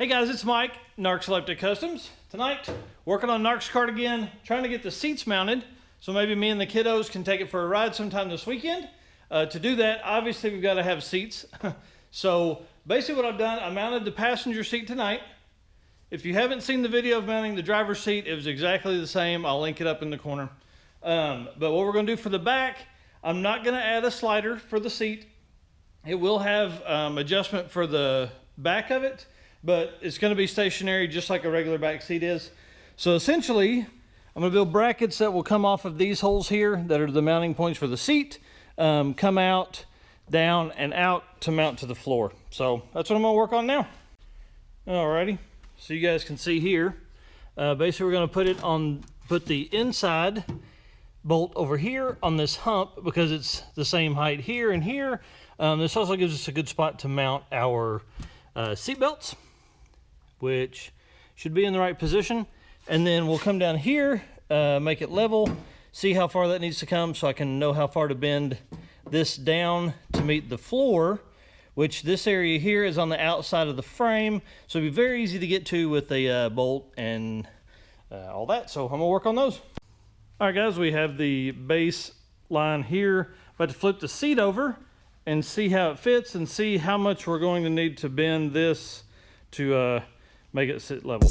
Hey guys, it's Mike, Narxcart Customs. Tonight, working on narxcart again, trying to get the seats mounted, so maybe me and the kiddos can take it for a ride sometime this weekend. To do that, obviously we've got to have seats. So basically what I've done, I mounted the passenger seat tonight. If you haven't seen the video of mounting the driver's seat, it was exactly the same. I'll link it up in the corner. But what we're going to do for the back, I'm not going to add a slider for the seat. It will have adjustment for the back of it, but it's going to be stationary just like a regular back seat is. So essentially, I'm going to build brackets that will come off of these holes here that are the mounting points for the seat, come out, down, and out to mount to the floor. So that's what I'm going to work on now. Alrighty, so you guys can see here, basically we're going to put the inside bolt over here on this hump because it's the same height here and here. This also gives us a good spot to mount our seat belts, which should be in the right position. And then we'll come down here, make it level, see how far that needs to come so I can know how far to bend this down to meet the floor, which this area here is on the outside of the frame. So it'll be very easy to get to with a bolt and all that. So I'm gonna work on those. All right guys, we have the base line here. About to flip the seat over and see how it fits and see how much we're going to need to bend this to make it sit level.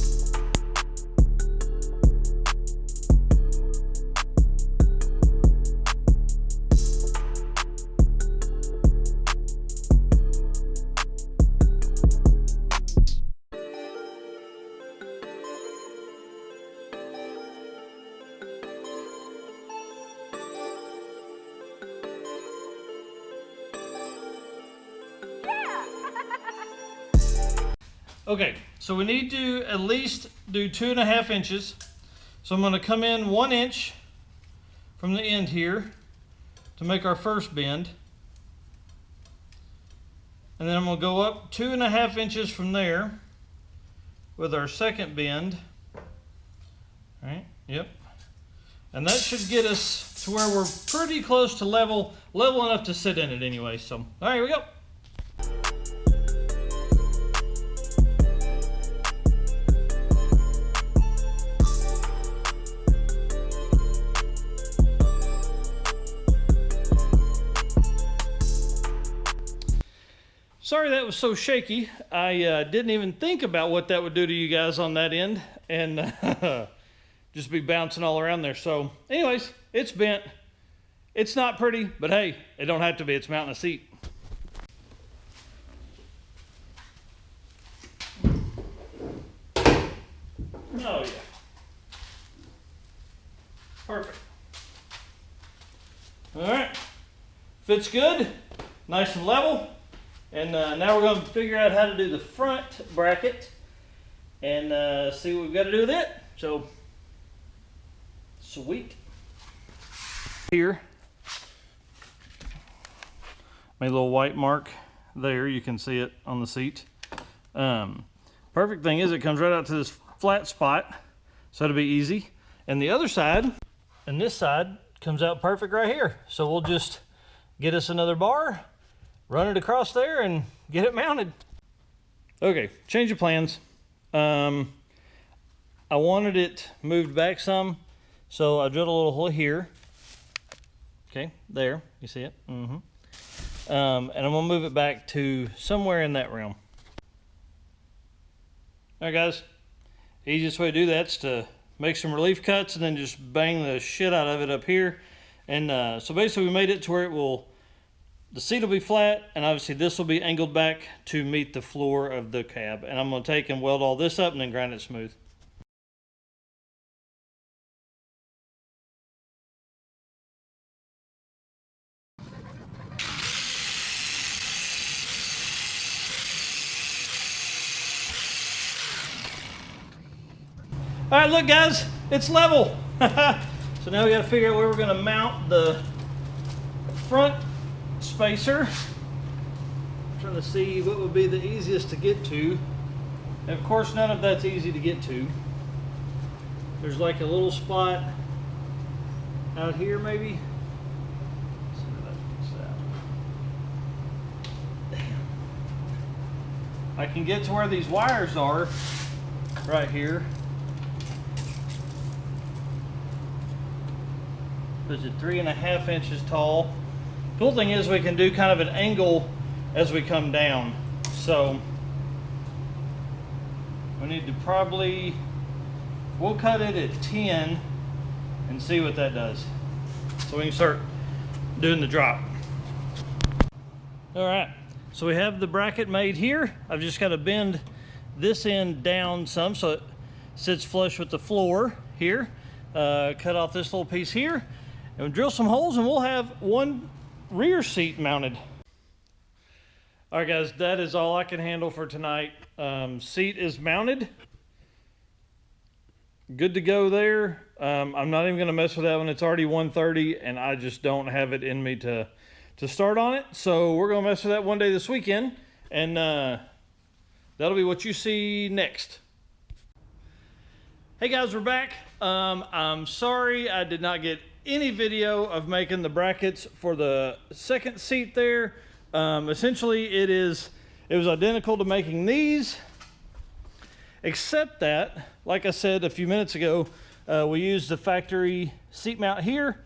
Okay, so we need to at least do 2.5 inches. So I'm going to come in 1 inch from the end here to make our first bend. And then I'm going to go up 2.5 inches from there with our second bend. All right, yep. And that should get us to where we're pretty close to level enough to sit in it anyway. So, all right, here we go. Sorry that was so shaky. I didn't even think about what that would do to you guys on that end and just be bouncing all around there. So anyways, it's bent. It's not pretty, but hey, it don't have to be. It's mounting a seat. Oh yeah. Perfect. All right. Fits good. Nice and level. And now we're going to figure out how to do the front bracket and see what we've got to do with it. So, sweet. Here, made a little white mark there. You can see it on the seat. Perfect thing is it comes right out to this flat spot, so it'll be easy. And the other side, and this side, comes out perfect right here. So we'll just get us another bar, run it across there and get it mounted. Okay, change of plans. I wanted it moved back some, so I drilled a little hole here. Okay, there, you see it? And I'm gonna move it back to somewhere in that realm. All right guys, easiest way to do that's to make some relief cuts and then just bang the shit out of it up here. And so basically we made it to where the seat will be flat, and obviously this will be angled back to meet the floor of the cab. And I'm going to take and weld all this up and then grind it smooth. All right, look guys, it's level. So now we got to figure out where we're going to mount the front spacer. I'm trying to see what would be the easiest to get to. And of course none of that's easy to get to. There's like a little spot out here maybe. Let's see where that I can get to where these wires are right here. Is it 3.5 inches tall? Cool thing is we can do kind of an angle as we come down. So we need to probably, we'll cut it at 10 and see what that does. So we can start doing the drop. All right, so we have the bracket made here. I've just got to bend this end down some so it sits flush with the floor here. Cut off this little piece here, and we'll drill some holes, and we'll have one rear seat mounted. All right, guys, that is all I can handle for tonight. Seat is mounted. Good to go there. I'm not even going to mess with that one. It's already 1:30, and I just don't have it in me to start on it. So we're going to mess with that one day this weekend, and that'll be what you see next. Hey guys, we're back. I'm sorry I did not get any video of making the brackets for the second seat there. Essentially it was identical to making these, except that, like I said a few minutes ago, we used the factory seat mount here,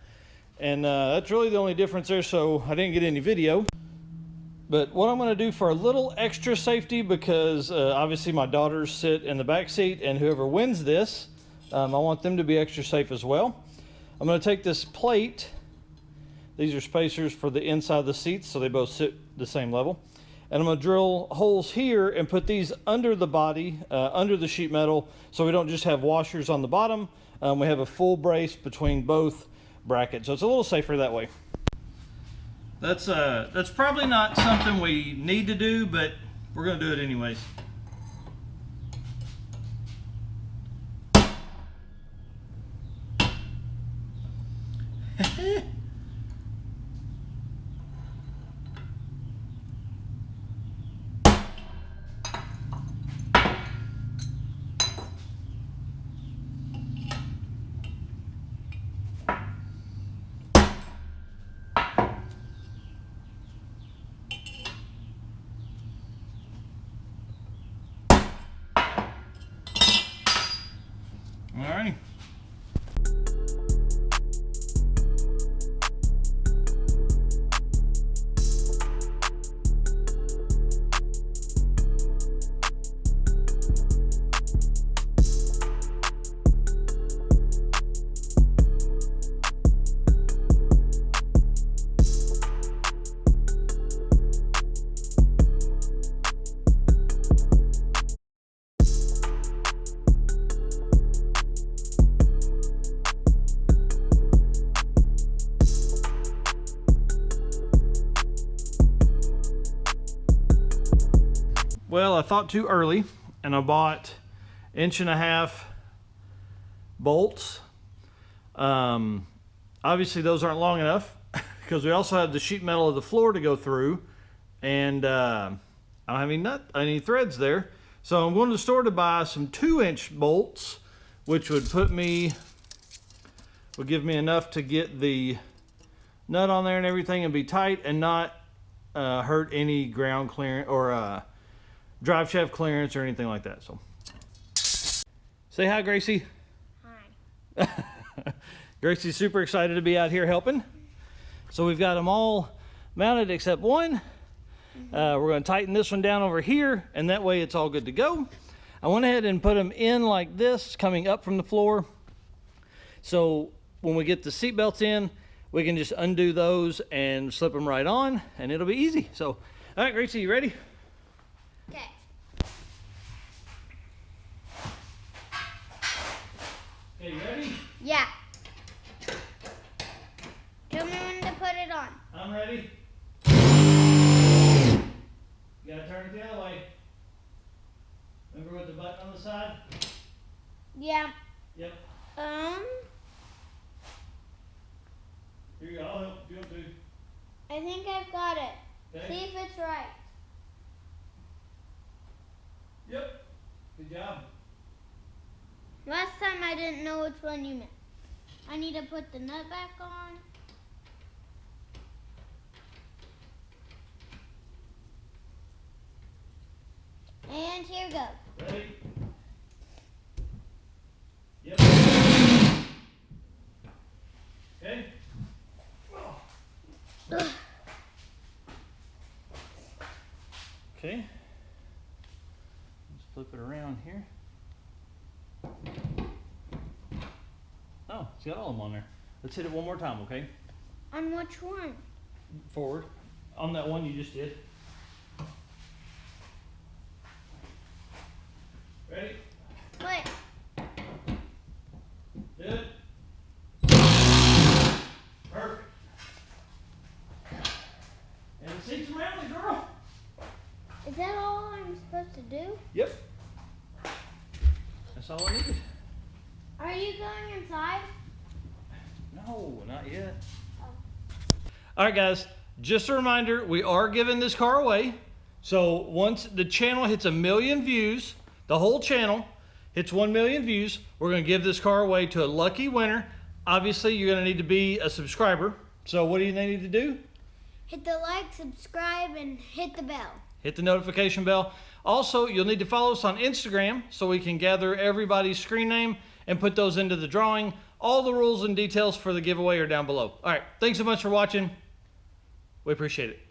and that's really the only difference there, so I didn't get any video. But what I'm going to do for a little extra safety, because obviously my daughters sit in the back seat, and whoever wins this, I want them to be extra safe as well. I'm going to take this plate. These are spacers for the inside of the seats, so they both sit the same level. And I'm going to drill holes here and put these under the body, under the sheet metal, so we don't just have washers on the bottom. We have a full brace between both brackets, so it's a little safer that way. That's probably not something we need to do, but we're going to do it anyways. Alrighty. Well, I thought too early, and I bought 1.5 inch bolts. Obviously those aren't long enough because we also have the sheet metal of the floor to go through, and I don't have any threads there. So I'm going to the store to buy some 2-inch bolts, which would give me enough to get the nut on there and everything and be tight and not hurt any ground clearance or drive shaft clearance or anything like that. So say hi, Gracie. Hi. Gracie's super excited to be out here helping. So we've got them all mounted except one. We're going to tighten this one down over here, and that way it's all good to go. I went ahead and put them in like this, coming up from the floor. So when we get the seat belts in, we can just undo those and slip them right on, and it'll be easy. So, all right, Gracie, you ready? Okay. Okay, you ready? Yeah. Tell me when to put it on. I'm ready. You gotta turn it the other way. Remember with the button on the side? Yeah. Yep. Here you go. I'll help if you want to. I think I've got it. Okay. See if it's right. Yep. Good job. Last time I didn't know which one you meant. I need to put the nut back on. And here goes. Ready? Yep. Okay. Okay. Let's flip it around here. Oh, it's got all of them on there. Let's hit it one more time, okay? On which one? Forward. On that one you just did. Ready? Wait. Do it. Perfect. And the seats around it, girl. Is that all I'm supposed to do? Yep. That's all I needed. Are you going inside? No, not yet. Oh. All right, guys. Just a reminder, we are giving this car away. So once the channel hits 1 million views, the whole channel hits 1 million views, we're going to give this car away to a lucky winner. Obviously, you're going to need to be a subscriber. So what do you need to do? Hit the like, subscribe, and hit the bell. Hit the notification bell. Also, you'll need to follow us on Instagram so we can gather everybody's screen name and put those into the drawing. All the rules and details for the giveaway are down below. All right, thanks so much for watching. We appreciate it.